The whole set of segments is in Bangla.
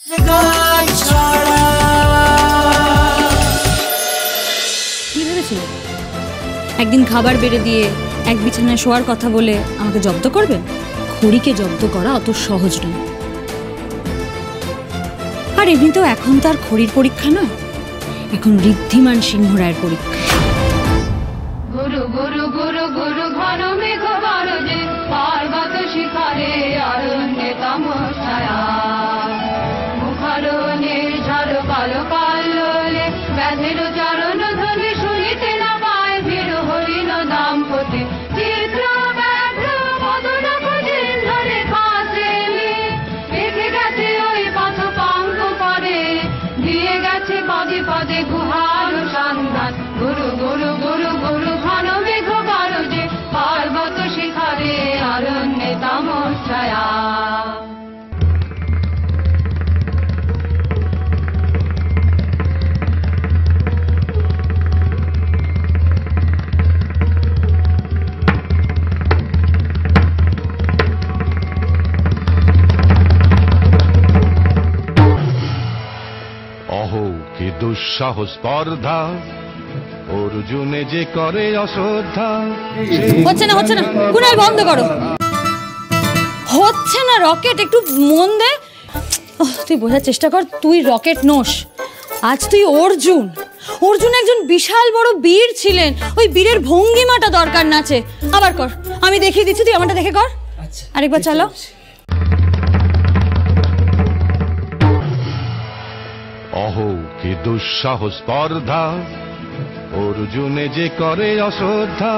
কি ভেবেছিল একদিন খাবার বেড়ে দিয়ে এক বিছানায় শোয়ার কথা বলে আমাকে জব্দ করবে? খড়িকে জব্দ করা অত সহজ নয়। আর এমনিতেও এখন তো আর খড়ির পরীক্ষা না, এখন ঋদ্ধিমান সিংহ রায়ের পরীক্ষা। গুরু গুরু গুরু গুরু ঘন মেঘ গরজে পার্বত শিখরে অরণ্যে তমসায়া মুখারণে ঝড় কালো কালোলে ব্যাধের চরণ ধ্বনি শুনিতে না পায় ভিড় হরিণ দাম্পতি চিত্র ব্যাঘ্র মদন খুঁজিন ধরে কাছে রেখে গেছে ওই পথ পাঙ্ক করে দিয়ে গেছে পদে পদে গুহার সন্ধান। গুরু গুরু গুরু গুরু ঘন মেঘ গরজে পার্বত শিখরে অরণ্যে তমসায়া। অহো কি দুঃসাহস স্পর্ধা অর্জুনে যে করে অশ্রদ্ধা। হচ্ছে না হচ্ছে না, কুনাল বন্ধ করো। হচ্ছে না রকেট, একটু মন দে। তুই বোঝার চেষ্টা কর, তুই রকেট নোস, আজ তুই অর্জুন। অর্জুন একজন বিশাল বড় বীর ছিলেন, ওই বীরের ভঙ্গিমাটা দরকার নাচে। আবার কর, আমি দেখিয়ে দিচ্ছি, তুই আমারটা দেখে কর। আরেকবার চালাও। অহো কি দুঃসাহস স্পর্ধা অর্জুনে যে করে অশ্রদ্ধা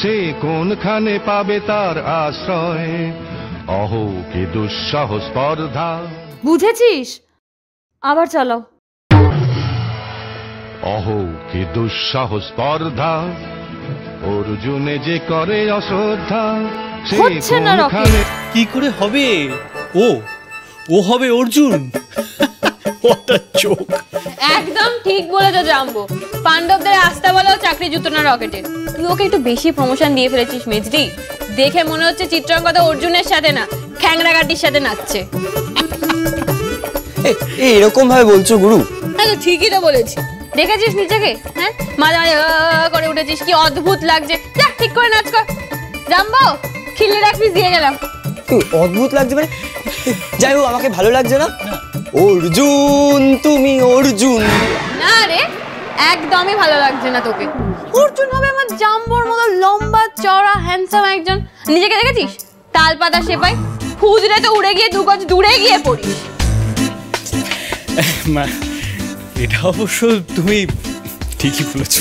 সে কোনখানে পাবে তার আশ্রয়। অহো কি দুঃসাহস স্পর্ধা। বুঝেছিস? আবার চালাও। অহো কি দুঃসাহস স্পর্ধা অর্জুনে যে করে অশ্রদ্ধা সে হচ্ছে না রকেট। কোনখানে। কি করে হবে? ও হবে অর্জুন। চোখ একদম ঠিক বলেছো জাম্বো, পাণ্ডবদের আস্থা বলেও চাকরি জুতো না রকেটের। তুই ওকে একটু বেশি প্রমোশন দিয়ে ফেলেছিস মেজদি। দেখে মনে হচ্ছে চিত্রাঙ্গদা অর্জুনের সাথে না, খ্যাংরা গাটির সাথে নাচছে। এরকম ভাবে বলছো গুরু? হ্যাঁ তো ঠিকই তো বলেছি। দেখেছিস নিজেকে? হ্যাঁ মাঝে মাঝে করে উঠেছিস, কি অদ্ভুত লাগছে। যা ঠিক করে নাচ কর। জাম্বো খিল্লির এক পিস দিয়ে গেলাম। অদ্ভুত লাগছে মানে? যাই হোক, আমাকে ভালো লাগছে না। অর্জুন, তুমি অর্জুন না রে, একদমই ভালো লাগছে না তোকে। অর্জুন হবে আমার জাম্বোর মতো লম্বা চড়া হ্যান্ডসাম একজন। নিজেকে দেখেছিস? তালপাতা সেপাই, খুঁজলে তো উড়ে গিয়ে 2 গজ দূরে গিয়ে পড়িস। এটা অবশ্য তুমি ঠিকই বলেছ।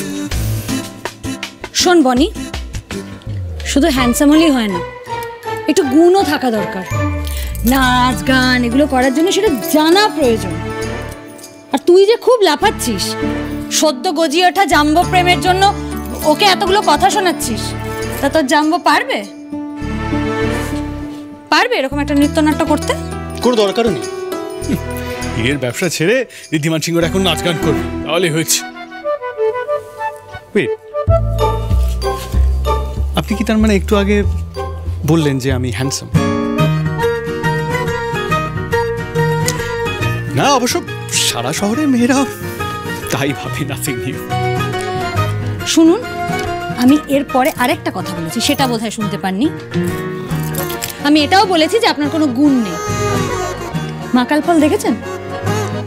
শোন বনি, শুধু হ্যান্ডসাম হলেই হয় না, একটু গুণও থাকা দরকার। নাচ গান এগুলো করার জন্য সেটা জানা প্রয়োজন। আর তুই যে খুব লাফাচ্ছিস, সদ্য গজিয়ে ওঠা জাম্বো প্রেমের জন্য ওকে এতগুলো কথা শোনাচ্ছিস, তা তোর জাম্বো পারবে এরকম একটা নৃত্যনাট্য করতে? কোনো দরকারও নেই। এর ব্যবসা ছেড়ে ঋদ্ধিমান সিংহর এখন নাচ গান করবে, তাহলে হয়েছে। আপনি কি তার মানে একটু আগে বললেন যে আমি হ্যান্ডসাম? না, অবশ্য সারা শহরে মেয়েরা তাই ভাবে, নাথিং নিউ। শুনুন, আমি এরপরে আরেকটা কথা বলেছি, সেটা বোধহয় শুনতে পাননি। আমি এটাও বলেছি যে আপনার কোনো গুণ নেই। মাকাল ফল দেখেছেন?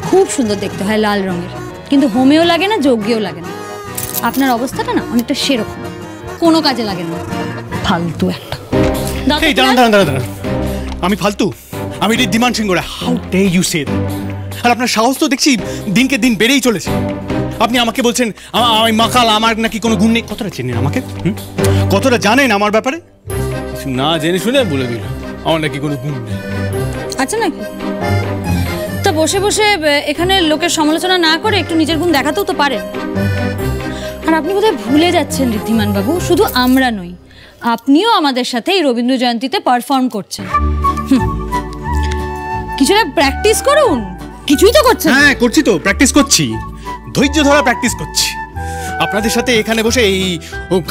খুব সুন্দর দেখতে হয়, লাল রঙের, কিন্তু হোমেও লাগে না, যজ্ঞেও লাগে না। আপনার অবস্থাটা না অনেকটা সেরকম, কোনো কাজে লাগে না, ফালতু একটা। দাঁড়ান, আমি ফালতু? আমি Riddhiman Singha? How do you say that? আর আপনার সাহস তো দেখছি দিনকে দিন বেড়েই চলেছে। আপনি আমাকে বলছেন আমি মাকাল, আমার নাকি কোনো গুণ নেই। কতটা চেনেন আমাকে? কতটা জানেন আমার ব্যাপারে? কিছু না জেনে শুনে বলে দিল আমার নাকি কোনো গুণ নেই। আচ্ছা নাকি? তা বসে বসে এখানে লোকের সমালোচনা না করে একটু নিজের গুণ দেখাতেও তো পারেন। আর আপনি বোধহয় ভুলে যাচ্ছেন ঋদ্ধিমান বাবু, শুধু আমরা নই, আপনিও আমাদের সাথে এই রবীন্দ্র জয়ন্তীতে পারফর্ম করছেন। কিছুটা প্র্যাকটিস করুন। কিছুই তো করছেন। হ্যাঁ করছি তো, প্র্যাকটিস করছি, ধৈর্য ধরা প্র্যাকটিস করছি। আপনাদের সাথে এখানে বসে এই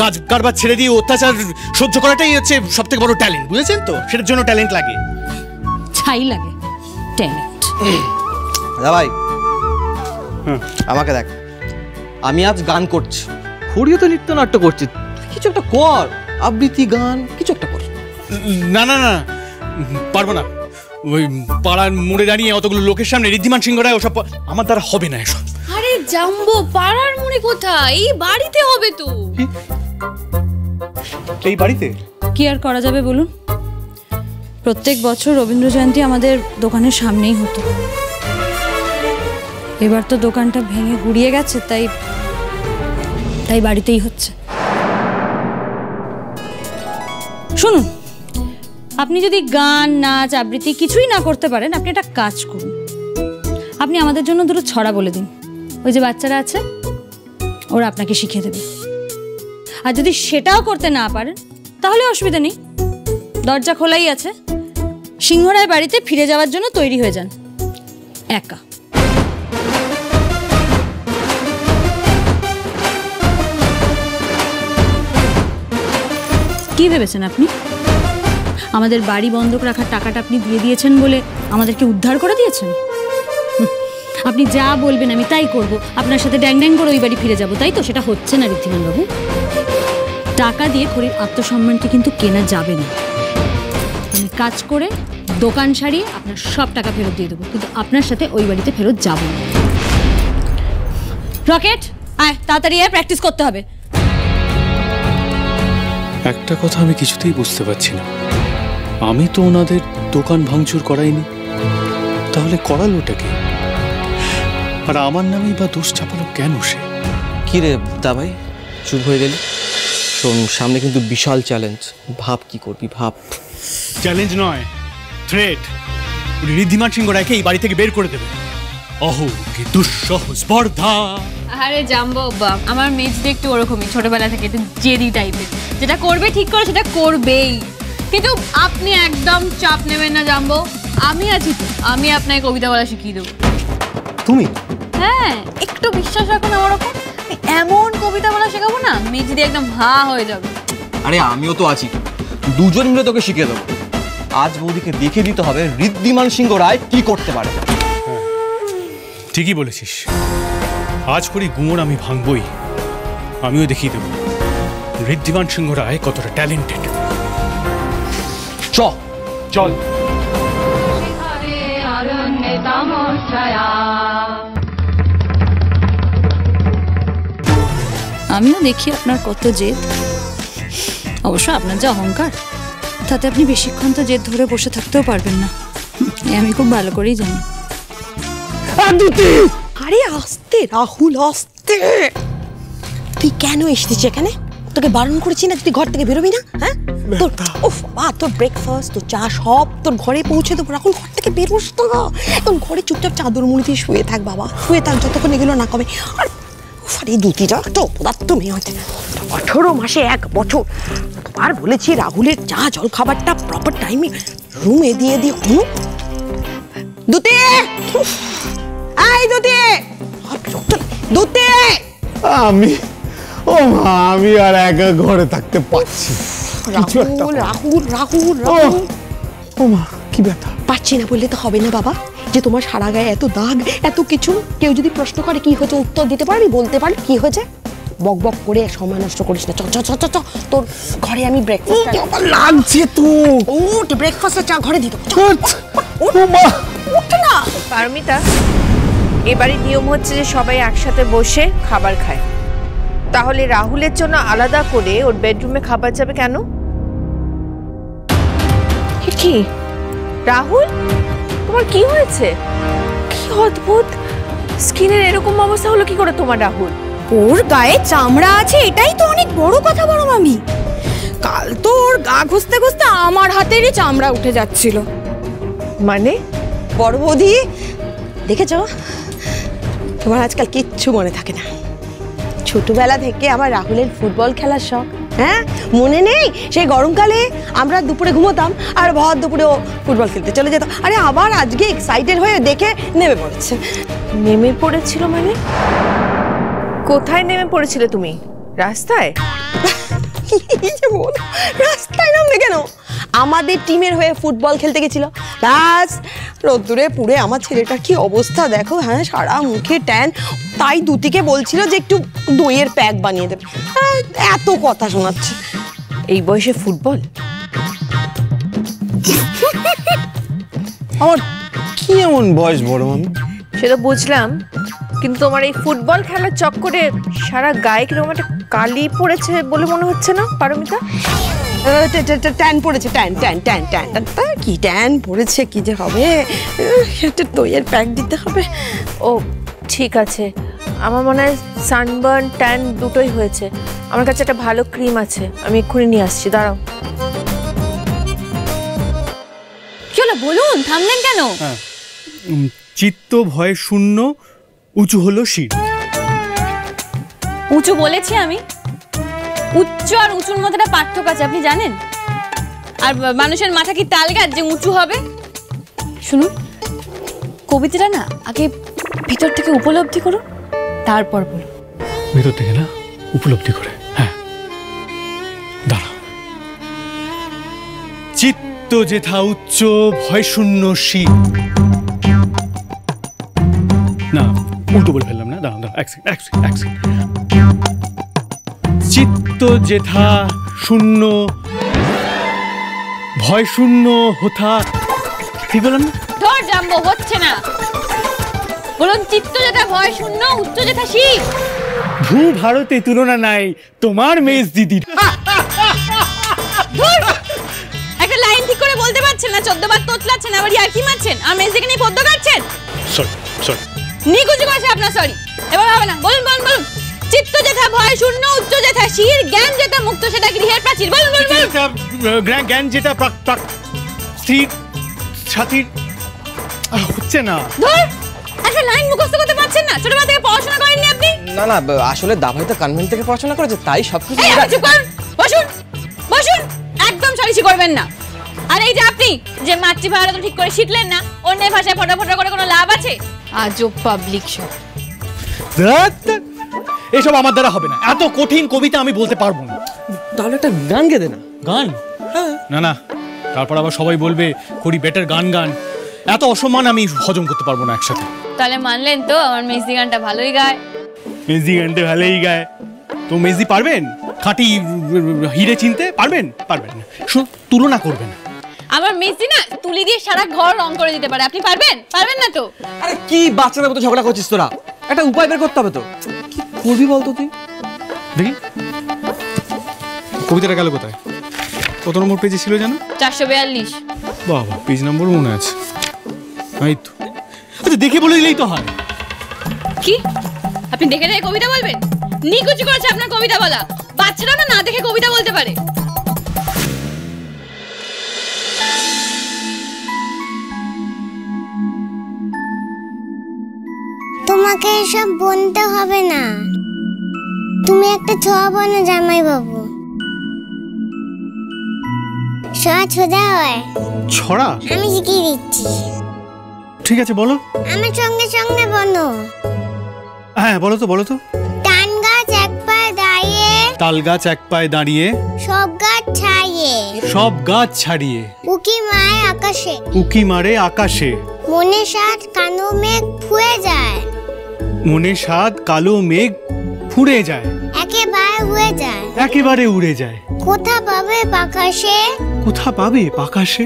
কাজ কারবার ছেড়ে দিয়ে অত্যাচার সহ্য করাটাই হচ্ছে সব থেকে বড় ট্যালেন্ট, বুঝেছেন তো? সেটার জন্য ট্যালেন্ট লাগে। ছাই লাগে ট্যালেন্ট। ভাই আমাকে দেখ, আমি আজ গান করছি, খুঁড়িয়ে তো নৃত্যনাট্য করছি, তুই কিছু একটা কর, আবৃত্তি গান কিছু একটা কর। না না না, পারবো না। ওই পাড়ার মোড়ে দাঁড়িয়ে অতগুলো লোকের সামনে ঋদ্ধিমান সিংহ রায় ওসব আমার দ্বারা হবে না এসব। আরে জাম্বো, পাড়ার মুড়ি কোথায়? এই বাড়িতে হবে তো। এই বাড়িতে কি আর করা যাবে বলুন? প্রত্যেক বছর রবীন্দ্র জয়ন্তী আমাদের দোকানের সামনেই হতো। এবার তো দোকানটা ভেঙে গুড়িয়ে গেছে, তাই বাড়িতেই হচ্ছে। শুনুন, আপনি যদি গান নাচ আবৃত্তি কিছুই না করতে পারেন, আপনি একটা কাজ করুন, আপনি আমাদের জন্য দুটো ছড়া বলে দিন। ওই যে বাচ্চারা আছে, ওরা আপনাকে শিখিয়ে দেবে। আর যদি সেটাও করতে না পারেন তাহলে অসুবিধা নেই, দরজা খোলাই আছে। সিংহরায় বাড়িতে ফিরে যাওয়ার জন্য তৈরি হয়ে যান, একা। কি ভেবেছেন আপনি? আমাদের বাড়ি বন্ধক রাখার টাকাটা আপনি দিয়ে দিয়েছেন বলে আমাদেরকে উদ্ধার করে দিয়েছেন? আপনি যা বলবেন আমি তাই করব, আপনার সাথে ড্যাং ড্যাং করে ওই বাড়ি ফিরে যাব, তাই তো? সেটা হচ্ছে না ঋদ্ধিমান বাবু। টাকা দিয়ে খড়ির আত্মসম্মানকে কিন্তু কেনা যাবে না। আমি কাজ করে দোকান সারিয়ে আপনার সব টাকা ফেরত দিয়ে দেবো, কিন্তু আপনার সাথে ওই বাড়িতে ফেরত যাব না। রকেট, আয় তাড়াতাড়ি আয়, প্র্যাকটিস করতে হবে। একটা কথা আমি কিছুতেই বুঝতে পারছি না, আমি তো ওনাদের দোকান ভাঙচুর করাইনি, তাহলে করালোটা কি? আর আমার নামেই বা দোষ চাপালো কেন সে? কি রে দাবাই, চুপ হয়ে গেলি? শোন, সামনে কিন্তু বিশাল চ্যালেঞ্জ, ভাব কি করবি ভাব। চ্যালেঞ্জ নয়, থ্রেট। ঋদ্ধিমান সিংহ রায়কে এই বাড়ি থেকে বের করে দেবে। অহো কি দুঃসহ স্পর্ধা। আরে জাম্বো বাপ, আমার মেজদি একটু ওরকমই, ছোটবেলা থেকে একটু জেদি টাইপের। যেটা করবে ঠিক করে সেটা করবেই, কিন্তু আপনি একদম চাপ নেবেন না জাম্বো, আমি আছি তো, আমি আপনাকে কবিতা বলা শিখিয়ে দেবো। তুমি? হ্যাঁ, একটু বিশ্বাস রাখুন আমার ওপর, আমি এমন কবিতা বলা শেখাবো না, মেজদি একদম হা হয়ে যাবে। আরে আমিও তো আছি, দুজন মিলে তোকে শিখিয়ে দেবো। আজ বৌদিকে দেখে দিতে হবে ঋদ্ধিমান সিংহ রায় কি করতে পারে। ঠিকই বলেছিস, আজ করি গুমর আমি ভাঙবই, আমিও দেখিয়ে দেবো ঋদ্ধিমান সিংহ রায় কতটা ট্যালেন্টেড। চল চল। শিখরে অরণ্যে তমচ্ছয়া। আমিও দেখি আপনার কত জেদ। অবশ্য আপনার যে অহংকার, তাতে আপনি বেশিক্ষণ তো জেদ ধরে বসে থাকতেও পারবেন না, আমি খুব ভালো করেই জানি। আরে আস্তে রাহুল, আস্তে। তুই কেন এসেছিস এখানে? তোকে বারণ করেছি না তুই ঘর থেকে বেরোবি না? হ্যাঁ, তোর তোর ব্রেকফাস্ট, তোর চা সব তোর ঘরে পৌঁছে দেবো। রাহুল, ঘর থেকে বেরোস না, এখন ঘরে চুপচাপ চাদর মুড়ি দিয়ে শুয়ে থাক বাবা, শুয়ে থাক যতক্ষণ এগুলো না কমে। আর এই দুটিটা তো অপদার্থ মেয়ে হচ্ছে, 18 মাসে 1 বছর। আর বলেছি রাহুলের চা জল খাবারটা প্রপার টাইমে রুমে দিয়ে দিয়ে। দুতে, আই দুতে, দুতে। আমি আর একা ঘরে থাকতে পারছি। রাহুল রাহুল রাহুল রাহুল, ও মা, কি ব্যথা! পারছি না বললে তো হবে না বাবা, যে তোমার সারা গায়ে এত দাগ, এত কিছু। কেউ যদি প্রশ্ন করে কি হয়েছে, উত্তর দিতে পারবি, বলতে পারবি কি হয়েছে? বক বক করে সময় নষ্ট করিস না। চ চ চ চ, তোর ঘরে আমি ব্রেকফাস্ট লাগছে তো। উঠ, ব্রেকফাস্টের চা ঘরে দিত। উঠ না পারমিতা, এবারে নিয়ম হচ্ছে যে সবাই একসাথে বসে খাবার খায়। তাহলে রাহুলের জন্য আলাদা করে ওর বেডরুমে খাবার যাবে কেন? কি রাহুল, তোমার কি হয়েছে? কি অদ্ভুত স্কিনের এরকম অবস্থা হলো কি করে তোমার রাহুল? ওর গায়ে চামড়া আছে, এটাই তো অনেক বড় কথা বড় মামি। কাল তো ওর গা ঘষতে ঘষতে আমার হাতেরই চামড়া উঠে যাচ্ছিল। মানে? বড় বৌদি, দেখেছো তোমার আজকাল কিচ্ছু মনে থাকে না। ছোটবেলা থেকে আমার রাহুলের ফুটবল খেলার শখ, হ্যাঁ মনে নেই? সেই গরমকালে আমরা দুপুরে ঘুমোতাম আর ভর দুপুরে ও ফুটবল খেলতে চলে যেত। আরে আবার আজকে এক্সাইটেড হয়ে দেখে নেমে পড়েছে। নেমে পড়েছিল মানে? কোথায় নেমে পড়েছিলে তুমি? রাস্তায়? রাস্তায় নামবে কেন? আমাদের টিমের হয়ে ফুটবল খেলতে গেছিল। ব্যাস রোদ্দুরে পুড়ে আমার ছেলেটার কি অবস্থা দেখো, হ্যাঁ সারা মুখে ট্যান। তাই দুতিকে বলছিল যে একটু দইয়ের প্যাক বানিয়ে দেবে। এত কথা শোনাচ্ছে। এই বয়সে ফুটবল? আমার কি এমন বয়স বড় মামি? সেটা বুঝলাম, কিন্তু তোমার এই ফুটবল খেলার চক্করে সারা গায়ে কিরকম একটা কালি পড়েছে বলে মনে হচ্ছে না পারমিতা? ট্যান পড়েছে, tan tan tan tan tan. কি ট্যান পড়েছে, কি যে হবে, একটা দইয়ের প্যাক দিতে হবে। ও ঠিক আছে, আমার মনে হয় সানবার্ন ট্যান দুটোই হয়েছে। আমার কাছে একটা ভালো ক্রিম আছে, আমি এক্ষুনি নিয়ে আসছি, দাঁড়াও। কি হলো বলুন, থামলেন কেন? চিত্ত ভয় শূন্য, উঁচু হলো শির। উঁচু বলেছি আমি? উচ্চ আর উঁচুর মধ্যে একটা পার্থক্য আছে, আপনি জানেন? আর মানুষের মাথা কি তাল গাছ যে উঁচু হবে? শুনুন, কবিতাটা না আগে ভিতর থেকে উপলব্ধি করুন, তারপর বলুন। ভিতর থেকে না উপলব্ধি করে? হ্যাঁ দাঁড়াও। চিত্ত যেথা উচ্চ, ভয় শূন্য শির। না উল্টো বলে ফেললাম না, দাঁড়াও দাঁড়াও, এক সেকেন্ড। চিত্ত যেথা শূন্য, ভয় শূন্য হোথা। ঠিক বললাম না? ধর জাম্বো, হচ্ছে না। বলুন, চিত্ত যেথা ভয় শূন্য, উচ্চ যেথা শির। ভূ ভারতে তুলনা নাই তোমার মেজ দিদির। একটা লাইন ঠিক করে বলতে পারছেন না, 14 বার তোতলাচ্ছেন, আবার ইয়ার্কি মারছেন, আর মেজদিকে নিয়ে পদ্য কাটছেন। সরি নিকুচি আছে আপনার, সরি। এবার হবে না, বলুন বলুন বলুন। চিত্ত যেথা ভয় শূন্য, উচ্চ যেথা শির, জ্ঞান যেথা মুক্ত সেটা গৃহের প্রাচীর। বলুন বলুন বলুন। জ্ঞান যেটা স্থির সাথীর। হচ্ছে না। ধর, একটা লাইন মুখস্থ করতে পারছেন না? ছোটবেলা থেকে পড়াশোনা করেননি আপনি? না না, আসলে দাভাই তো কনভেন্ট থেকে পড়াশোনা করেছে, তাই সবকিছু। এই চুপ করুন, বসুন বসুন, একদম সালিশি করবেন না। আর এই যে আপনি যে মাতৃভাষা তো ঠিক করে শিখলেন না, অন্য ভাষায় ফটাফটা করে কোনো লাভ আছে? আজব পাবলিক সব। এসব আমার দ্বারা হবে না, এত কঠিন কবিতা আমি বলতে পারবো না। তাহলে একটা গান গেয়ে দে না। গান? না না, তারপর আবার সবাই বলবে করি বেটার গান। এত অসম্মান আমি হজম করতে পারবো না একসাথে। তাহলে মানলেন তো আমার মেজদি গানটা ভালোই গায়? মেজদি গানটা ভালোই গায় তো মেজদি পারবেন? খাঁটি হিরে চিনতে পারবেন? পারবেন না, তুলনা করবেন। আমার মেজদি না তুলি দিয়ে সারা ঘর রং করে দিতে পারে, আপনি পারবেন? পারবেন না তো? আরে কি বাচ্চাদের মতো ঝগড়া করছিস তোরা? একটা উপায় বের করতে হবে তো। কি করবি বলতো তুই? দেখি কবিতাটা গেল কোথায়? কত নম্বর পেজে ছিল জানো? 442। বাবা, পেজ নম্বর মনে আছে। এই তো, আচ্ছা দেখে বলে দিলেই তো হয়। কি আপনি দেখে দেখে কবিতা বলবেন? নিকুচি করেছে আপনার কবিতা বলা। বাচ্চারা না দেখে কবিতা বলতে পারে। তোমাকে এসব বলতে হবে না, তুমি একটা ছোঁয়া বানো জামাই বাবু। সোজা হয়। ছড়া? আমি শিখিয়ে দিচ্ছি। ঠিক আছে বলো। আমার সঙ্গে সঙ্গে বলো। হ্যাঁ বলো তো। টান গাছ এক পায়ে দাঁড়িয়ে, তাল গাছ এক পায়ে দাঁড়িয়ে, সব গাছ ছাড়িয়ে, সব গাছ ছাড়িয়ে, উকি মারে আকাশে, উকি মারে আকাশে, মনে সাত কালো মেঘ ফুয়ে যায়, মনে সাত কালো মেঘ ফুরে যায়, একেবারে উড়ে যায়, একেবারে উড়ে যায়। কোথা পাবে পাকাশে, কোথা পাবে পাকাশে?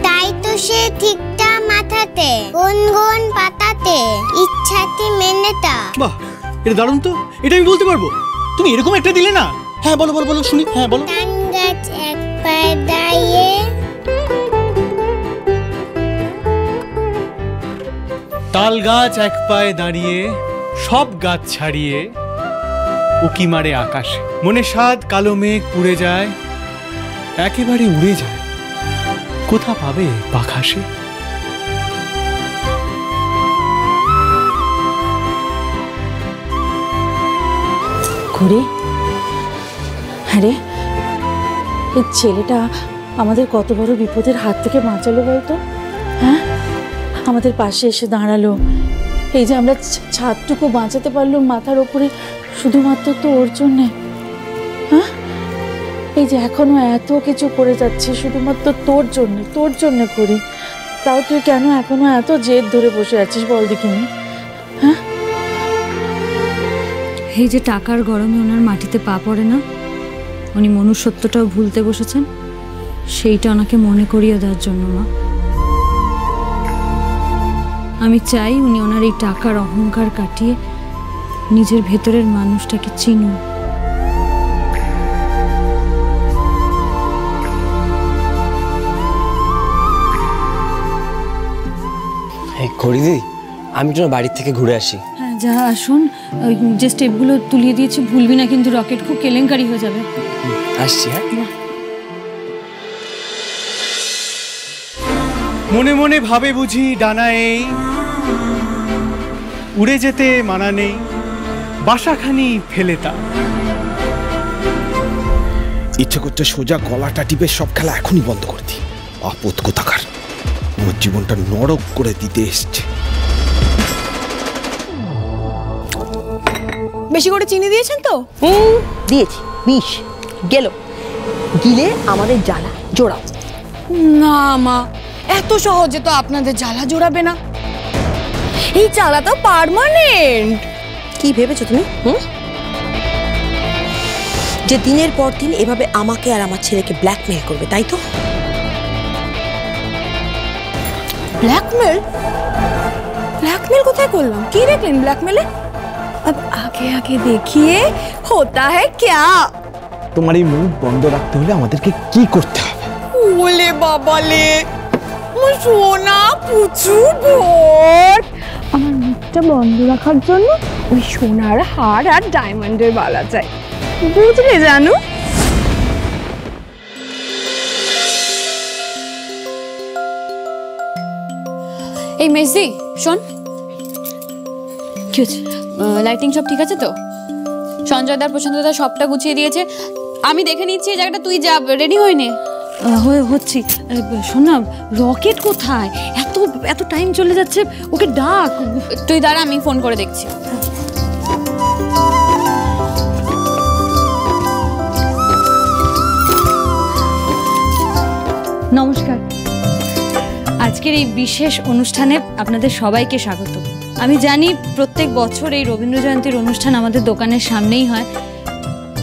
তাই তো সে ঠিকটা মাথাতে, গুন গুন পাতাতে, ইচ্ছাটি মেনেটা। বাহ, এটা দারুণ তো, এটা আমি বলতে পারবো। তুমি এরকম একটা দিলে না। হ্যাঁ বলো শুনি। হ্যাঁ বলো। টান গাছ এক পায়ে দাঁড়িয়ে, তাল গাছ এক পায়ে দাঁড়িয়ে, সব গাছ ছাড়িয়ে, উকি মারে আকাশে, মনে সাত কালো মেঘ পুড়ে যায়, একেবারে উড়ে যায়, কোথা পাবে পাখাসে? ঘুরে আরে এই ছেলেটা আমাদের কত বড় বিপদের হাত থেকে বাঁচালো বলতো। হ্যাঁ, আমাদের পাশে এসে দাঁড়ালো। এই যে আমরা ছাদটুকু বাঁচাতে পারলাম মাথার ওপরে, শুধুমাত্র তো ওর জন্যে। হ্যাঁ, এই যে এখনো এত কিছু করে যাচ্ছি শুধুমাত্র তোর জন্য করি, তাও তুই কেন এখনো এত জেদ ধরে বসে আছিস বল দেখিনি? হ্যাঁ, এই যে টাকার গরমে ওনার মাটিতে পা পড়ে না, উনি মনুষ্যত্বটাও ভুলতে বসেছেন, সেইটা ওনাকে মনে করিয়ে দেওয়ার জন্য মা। আমি চাই উনি ওনার এই টাকার অহংকার কাটিয়ে নিজের ভেতরের মানুষটাকে চিনুন। দিদি, আমি তোমার বাড়ির থেকে ঘুরে আসি। হ্যাঁ যা, আসুন। ওই যে স্টেপগুলো তুলিয়ে দিয়েছি ভুলবি না কিন্তু, রকেট খুব কেলেঙ্কারি হয়ে যাবে। আসছি। হ্যাঁ, মনে মনে ভাবে বুঝি ডানা এই, উড়ে যেতে মানা নেই, বাসাখানি ফেলে তা। ইচ্ছে করতে সোজা গলাটা টিপে সব খেলা এখনই বন্ধ করে দিই। আপদ কোথাকার, আমার জীবনটা নরক করে দিতে এসছে। বেশি করে চিনি দিয়েছেন তো? দিয়েছি, বিষ গেল, গিলে আমাদের জ্বালা জোড়াও। না মা, এত সহজে তো আপনাদের জ্বালা জোড়াবে না, এই জ্বালা তো পার্মানেন্ট। কি ভেবেছো তুমি? যে দিনের পর দিন এভাবে আমাকে আর আমার ছেলেকে ব্ল্যাকমেল করবে, তাই তো? ব্ল্যাকমেল? ব্ল্যাকমেল কোথায় করলাম? কি দেখলেন ব্ল্যাকমেলে? अब आगे आगे देखिए होता है क्या। তোমার এই মুখ বন্ধ রাখতে হলে আমাদেরকে কি করতে হবে? ওলে বাবালে, আমার সোনা পুচু ভোট, আমার মুখটা বন্ধ রাখার জন্য ওই সোনার হার আর ডায়মন্ডের বালা চাই, বুঝলে জানো? এই মেসি শোন, কি হচ্ছে? লাইটিং সব ঠিক আছে তো? সঞ্জয়দার প্রশান্তদা সবটা গুছিয়ে দিয়েছে, আমি দেখে নিচ্ছি এই জায়গাটা, তুই যা রেডি হয়ে নে। হচ্ছি। শোন না, রকেট কোথায়? এত এত টাইম চলে যাচ্ছে, ওকে ডাক। তুই দাঁড়া, আমি ফোন করে দেখছি। নমস্কার। আজকের এই বিশেষ অনুষ্ঠানে আপনাদের সবাইকে স্বাগত। আমি জানি প্রত্যেক বছর এই রবীন্দ্র জয়ন্তীর অনুষ্ঠান আমাদের দোকানের সামনেই হয়,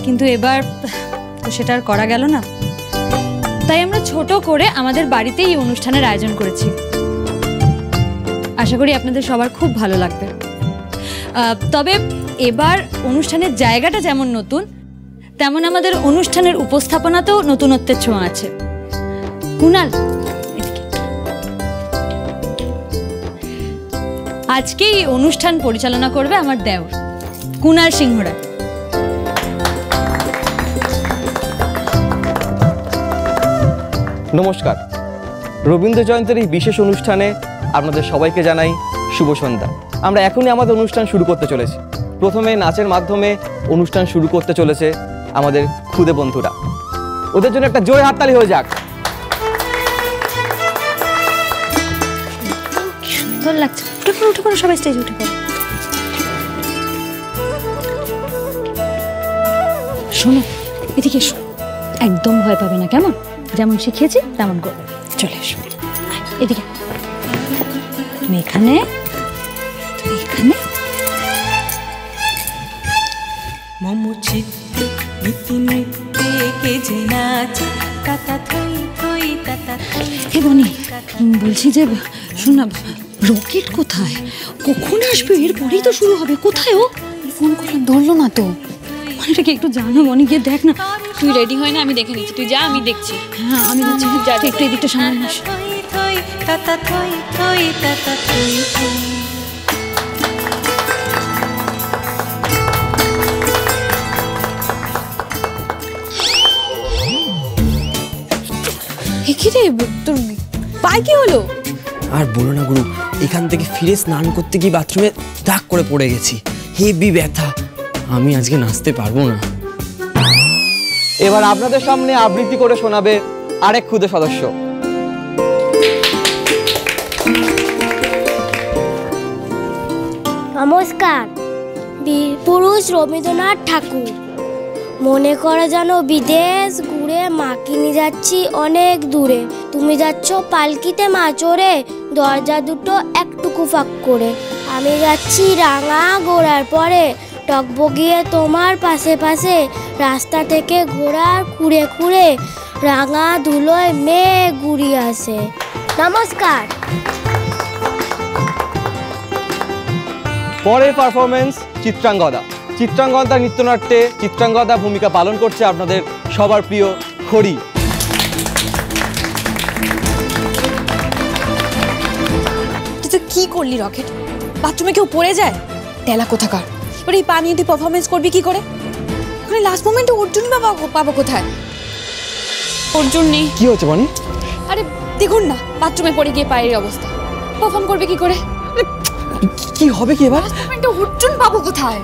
কিন্তু এবার তো সেটা আর করা গেল না, তাই আমরা ছোট করে আমাদের বাড়িতেই এই অনুষ্ঠানের আয়োজন করেছি। আশা করি আপনাদের সবার খুব ভালো লাগবে। তবে এবার অনুষ্ঠানের জায়গাটা যেমন নতুন, তেমন আমাদের অনুষ্ঠানের উপস্থাপনাতেও নতুনত্বের ছোঁয়া আছে। কুনাল, আজকে এই অনুষ্ঠান পরিচালনা করবে আমার দেওর কুনাল সিংহরা। নমস্কার। রবীন্দ্র জয়ন্তীর এই বিশেষ অনুষ্ঠানে আপনাদের সবাইকে জানাই শুভ সন্ধ্যা। আমরা এখনই আমাদের অনুষ্ঠান শুরু করতে চলেছি। প্রথমে নাচের মাধ্যমে অনুষ্ঠান শুরু করতে চলেছে আমাদের খুদে বন্ধুরা। ওদের জন্য একটা জোরে হাততালি হয়ে যাক। সুন্দর লাগছে। উঠে পড়ো সবাই, স্টেজে উঠে পড়ো। শোনো, এদিকে এসো, একদম ভয় পাবে না, কেমন? যেমন শিখিয়েছি তেমন করবে। চলে এসো এদিকে। তুমি এখানে, তুমি এখানে। হে বনি, বলছি যে শোন না, রকেট কোথায়? কখন আসবে? এরপরেই তো শুরু হবে। কোথায় ও? ফোন করলাম, ধরলো না তো। মানেটা কি একটু জানো বনি, গিয়ে দেখ না। তুই রেডি হয় না, আমি দেখে নিচ্ছি, তুই যা, আমি দেখছি। হ্যাঁ আমি দেখছি, যা একটু এদিকটা সামনে আস। কি রে, তোর পায়ে কি হলো? আর বলো না গুরু, এখান থেকে ফিরে স্নান করতে গিয়ে বাথরুমে দাগ করে পড়ে গেছি, হেভি ব্যথা। আমি আজকে নাচতে পারবো না। এবার আপনাদের সামনে আবৃত্তি করে শোনাবে আরেক খুদে সদস্য। নমস্কার। বীর পুরুষ রবীন্দ্রনাথ ঠাকুর মনে করে যেন বিদেশ ঘুরে উড়ে মাকে নিয়ে যাচ্ছি অনেক দূরে। তুমি যাচ্ছ পালকিতে মা চড়ে, দরজা দুটো একটুকু ফাঁক করে। আমি যাচ্ছি রাঙা ঘোড়ার পরে, টকবগিয়ে তোমার পাশে পাশে। রাস্তা থেকে ঘোড়ার খুঁড়ে খুঁড়ে, রাঙা ধুলোয় মেয়ে ঘুরিয়ে আসে। নমস্কার। পরের পারফরমেন্স চিত্রাঙ্গদা। চিত্রাঙ্গদা নৃত্যনাট্যে চিত্রাঙ্গদা ভূমিকা পালন করছে আপনাদের সবার প্রিয় খড়ি। তুই কি করলি রকেট? বাথরুমে কেউ পড়ে যায়? টেলা কোথাকার। এবার এই পানি তুই পারফরমেন্স করবি কি করে? ওখানে লাস্ট মোমেন্টে অর্জুনই পাবো কোথায়? অর্জুন নেই। কি হচ্ছে বনি? আরে দেখুন না, বাথরুমে পড়ে গিয়ে পায়ের অবস্থা। পারফর্ম করবে কি করে? কি হবে কি এবার? লাস্ট মোমেন্টে অর্জুন পাবো কোথায়?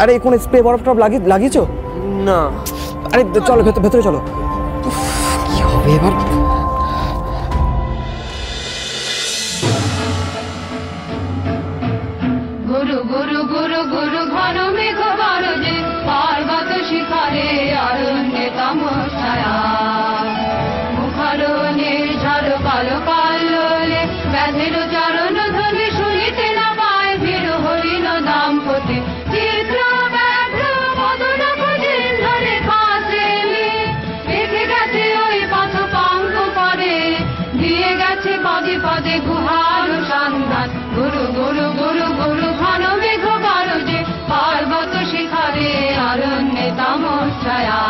আরে কোন স্প্রে বরফ টরফ লাগিয়েছো? না। আরে চলো ভেতরে চলো। কি হবে এবার? গুরু গুরু গুরু গুরু ঘন মেঘ গরজে, পার্বত শিখরে অরণ্যে তমসায়া। মুখারণে ঝড় কালো কাল্লোলে, ব্যাধের চরণ ধ্বনি শুনিতে না পায়। ভিড় হরিণ দাম্পতি চিত্র ব্যাঘ্র মদন খুঁজিন ধরে কাছে রেখে গেছে ওই পথ পাঙ্ক করে, দিয়ে গেছে পদে পদে গুহার সন্ধান। গুরু গুরু গুরু গুরু ঘন মেঘ গরজে, পার্বত শিখরে অরণ্যে তমসায়া।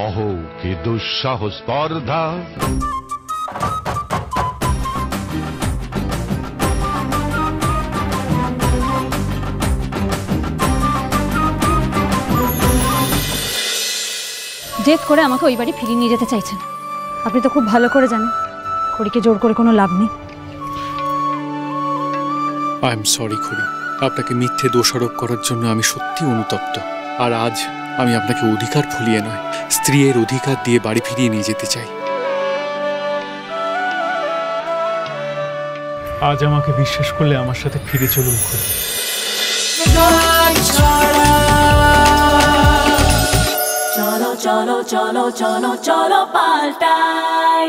অহো কি দুঃসাহ স্পর্ধা, জেদ করে আমাকে ওই বাড়ি ফিরিয়ে নিয়ে যেতে চাইছেন। আপনি তো খুব ভালো করে জানেন খড়িকে জোর করে কোনো লাভ নেই। আই এম সরি খড়ি, আপনাকে মিথ্যে দোষারোপ করার জন্য আমি সত্যি অনুতপ্ত। আর আজ আমি আপনাকে অধিকার ভুলিয়ে নয়, স্ত্রীর অধিকার দিয়ে বাড়ি ফিরিয়ে নিয়ে যেতে চাই। আজ আমাকে বিশ্বাস করলে আমার সাথে ফিরে চলুন খড়ি। চলো চলো চলো চলো চলো পাল্টাই।